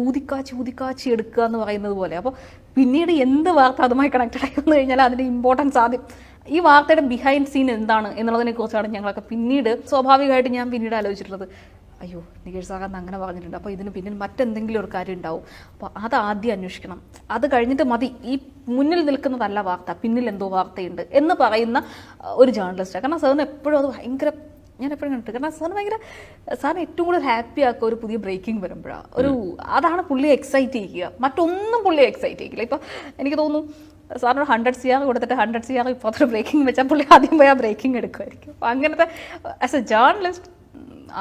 ഊതിക്കാച്ചി എടുക്കുക എന്ന് പറയുന്നത് പോലെ. അപ്പോൾ പിന്നീട് എന്ത് വാർത്ത അതുമായി കണക്റ്റഡ് ആയി വന്നു കഴിഞ്ഞാൽ അതിൻ്റെ ഇമ്പോർട്ടൻസ് ആദ്യം ഈ വാർത്തയുടെ ബിഹൈൻഡ് സീൻ എന്താണ് എന്നുള്ളതിനെ കുറിച്ചാണ് ഞങ്ങളൊക്കെ പിന്നീട് സ്വാഭാവികമായിട്ട് ഞാൻ പിന്നീട് ആലോചിച്ചിട്ടുള്ളത്. അയ്യോ നികേഷ് സാഗർ അങ്ങനെ പറഞ്ഞിട്ടുണ്ട്, അപ്പോൾ ഇതിന് പിന്നിൽ മറ്റെന്തെങ്കിലും ഒരു കാര്യം ഉണ്ടാവും. അപ്പോൾ അത് ആദ്യം അന്വേഷിക്കണം, അത് കഴിഞ്ഞിട്ട് മതി ഈ മുന്നിൽ നിൽക്കുന്നതല്ല വാർത്ത, പിന്നിൽ എന്തോ വാർത്തയുണ്ട് എന്ന് പറയുന്ന ഒരു ജേർണലിസ്റ്റാണ്. കാരണം സാറിന് എപ്പോഴും അത് ഭയങ്കര, ഞാൻ എപ്പോഴും കണ്ടിട്ട്, കാരണം സാറിന് ഏറ്റവും കൂടുതൽ ഹാപ്പി ആക്കുക ഒരു പുതിയ ബ്രേക്കിംഗ് വരുമ്പോഴാണ്. അതാണ് പുള്ളിയെ എക്സൈറ്റ് ചെയ്യിക്കുക, മറ്റൊന്നും പുള്ളിയെ എക്സൈറ്റ് ചെയ്യിക്കില്ല. ഇപ്പോൾ എനിക്ക് തോന്നുന്നു സാറിനോട് 100 CR കൊടുത്തിട്ട് 100 CR ഇപ്പോൾ അത്ര ബ്രേക്കിംഗ് വെച്ചാൽ പുള്ളി ആദ്യം പോയി ആ ബ്രേക്കിംഗ് എടുക്കുമായിരിക്കും. അപ്പോൾ അങ്ങനത്തെ ആസ് എ ജേർണലിസ്റ്റ്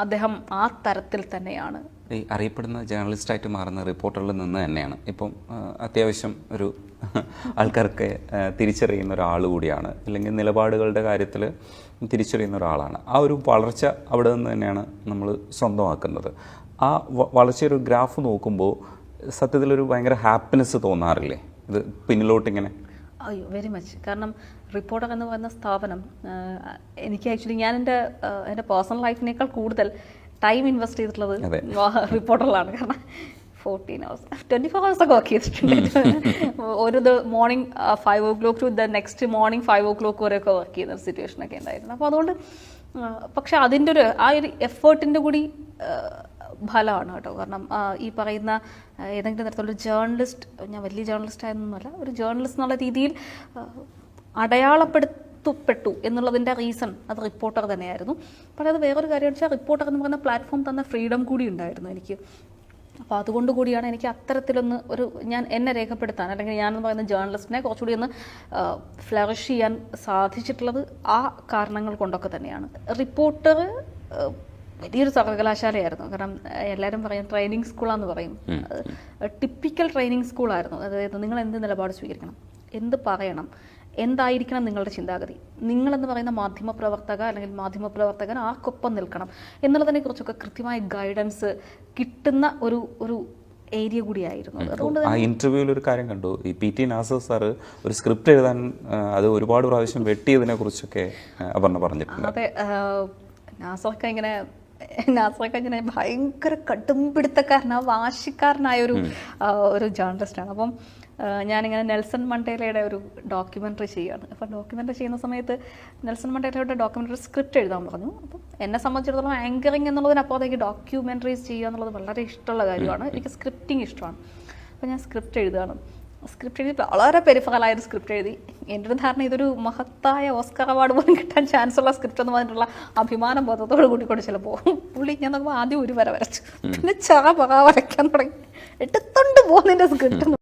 അദ്ദേഹം ആ തരത്തിൽ തന്നെയാണ്. ഈ അറിയപ്പെടുന്ന ജേർണലിസ്റ്റായിട്ട് മാറുന്ന റിപ്പോർട്ടറിൽ നിന്ന് തന്നെയാണ് ഇപ്പം അത്യാവശ്യം ഒരു ആൾക്കാർക്ക് തിരിച്ചറിയുന്ന ഒരാൾ കൂടിയാണ്, അല്ലെങ്കിൽ നിലപാടുകളുടെ കാര്യത്തിൽ തിരിച്ചറിയുന്ന ഒരാളാണ്. ആ ഒരു വളർച്ച അവിടെ നിന്ന് തന്നെയാണ് നമ്മൾ സ്വന്തമാക്കുന്നത്. ആ വളർച്ചയൊരു ഗ്രാഫ് നോക്കുമ്പോൾ സത്യത്തിലൊരു ഭയങ്കര ഹാപ്പിനെസ് തോന്നാറില്ലേ ഇത് പിന്നിലോട്ടിങ്ങനെ? അയ്യോ വെരി മച്ച്. കാരണം റിപ്പോർട്ടർ എന്ന് പറയുന്ന സ്ഥാപനം എനിക്ക് ആക്ച്വലി ഞാൻ എൻ്റെ പേഴ്സണൽ ലൈഫിനേക്കാൾ കൂടുതൽ ടൈം ഇൻവെസ്റ്റ് ചെയ്തിട്ടുള്ളത് റിപ്പോർട്ടറിലാണ്. കാരണം 14 hours 24 hours ഒക്കെ വർക്ക് ചെയ്തിട്ടുണ്ട്. ഒരു morning 5 o'clock to the next morning 5 o'clock വരെയൊക്കെ വർക്ക് ചെയ്യുന്ന ഒരു സിറ്റുവേഷനൊക്കെ ഉണ്ടായിരുന്നു. അപ്പോൾ അതുകൊണ്ട് പക്ഷെ അതിൻ്റെ ആ ഒരു എഫേർട്ടിൻ്റെ കൂടി ഫലമാണ് കേട്ടോ. കാരണം ഈ പറയുന്ന ഏതെങ്കിലും തരത്തിലുള്ള ജേർണലിസ്റ്റ്, ഞാൻ വലിയ ജേർണലിസ്റ്റ് ആയെന്നൊന്നുമല്ല, ഒരു ജേർണലിസ്റ്റ് എന്നുള്ള രീതിയിൽ അടയാളപ്പെടുത്തപ്പെട്ടു എന്നുള്ളതിൻ്റെ റീസൺ അത് റിപ്പോർട്ടർ തന്നെയായിരുന്നു. പക്ഷേ അത് വേറൊരു കാര്യമെന്ന് വെച്ചാൽ റിപ്പോർട്ടർ എന്ന് പറയുന്ന പ്ലാറ്റ്ഫോം തന്ന ഫ്രീഡം കൂടി ഉണ്ടായിരുന്നു എനിക്ക്. അപ്പോൾ അതുകൊണ്ട് കൂടിയാണ് എനിക്ക് അത്തരത്തിലൊന്ന് ഞാൻ എന്നെ രേഖപ്പെടുത്താൻ, അല്ലെങ്കിൽ ഞാനെന്ന് പറയുന്ന ജേർണലിസ്റ്റിനെ കുറച്ചുകൂടി ഒന്ന് ഫ്ലറിഷ് ചെയ്യാൻ സാധിച്ചിട്ടുള്ളത് ആ കാരണങ്ങൾ കൊണ്ടൊക്കെ തന്നെയാണ്. റിപ്പോർട്ടർ വലിയൊരു സർവകലാശാലയായിരുന്നു. കാരണം എല്ലാവരും പറയും ട്രെയിനിങ് സ്കൂളാന്ന് പറയും. ടിപ്പിക്കൽ ട്രെയിനിങ് സ്കൂളായിരുന്നു. അതായത് നിങ്ങൾ എന്ത് നിലപാട് സ്വീകരിക്കണം, എന്ത് പറയണം, എന്തായിരിക്കണം നിങ്ങളുടെ ചിന്താഗതി, നിങ്ങളെന്ന് പറയുന്ന മാധ്യമപ്രവർത്തക അല്ലെങ്കിൽ മാധ്യമപ്രവർത്തകൻ ആർക്കൊപ്പം നിൽക്കണം എന്നുള്ളതിനെ കുറിച്ചൊക്കെ കൃത്യമായ ഗൈഡൻസ് കിട്ടുന്ന ഒരു ഏരിയ കൂടിയായിരുന്നു. അതുകൊണ്ട് ആ ഇന്റർവ്യൂവിൽ ഒരു കാര്യം കണ്ടു, ഈ PT നാസർ സാറ് ഒരു സ്ക്രിപ്റ്റ് എഴുതാൻ അത് ഒരുപാട് പ്രാവശ്യം വെട്ടിയതിനെ കുറിച്ചൊക്കെ പറഞ്ഞിട്ടുണ്ട്. അതെ, നാസറൊക്കെ ഇങ്ങനെ ഭയങ്കര കടുംപിടുത്തക്കാരനാണ്, വാശിക്കാരനായ ഒരു ജേർണലിസ്റ്റാണ്. അപ്പം ഞാനിങ്ങനെ നെൽസൺ മണ്ടേലയുടെ ഒരു ഡോക്യുമെൻ്ററി ചെയ്യുകയാണ്. അപ്പം ഡോക്യുമെൻ്ററി ചെയ്യുന്ന സമയത്ത് നെൽസൺ മണ്ടേലയുടെ ഡോക്യുമെൻ്ററി സ്ക്രിപ്റ്റ് എഴുതാൻ പറഞ്ഞു. അപ്പം എന്നെ സംബന്ധിച്ചിടത്തോളം ആങ്കറിങ് എന്നുള്ളതിനപ്പുറത്തേക്ക് ഡോക്യുമെൻ്ററീസ് ചെയ്യുക എന്നുള്ളത് വളരെ ഇഷ്ടമുള്ള കാര്യമാണ്. എനിക്ക് സ്ക്രിപ്റ്റിംഗ് ഇഷ്ടമാണ്. അപ്പോൾ ഞാൻ സ്ക്രിപ്റ്റ് എഴുതുകയാണ്. സ്ക്രിപ്റ്റ് എഴുതി വളരെ പെരിഫറലായൊരു സ്ക്രിപ്റ്റ് എഴുതി. എൻ്റെ ഒരു ധാരണ ഇതൊരു മഹത്തായ ഓസ്കാർ അവാർഡ് പോലും കിട്ടാൻ ചാൻസ് ഉള്ള സ്ക്രിപ്റ്റ് എന്ന് പറഞ്ഞിട്ടുള്ള അഭിമാനം ബോധത്തോട് കൂട്ടിക്കൊണ്ട് ചിലപ്പോൾ പുള്ളി ഞാൻ നോക്കുമ്പോൾ ആദ്യം ഒരു വര വരച്ചു, പിന്നെ ചറ പറ വരയ്ക്കാൻ തുടങ്ങി, എടുത്തോണ്ട് പോകുന്നതിൻ്റെ സ്ക്രിപ്റ്റ്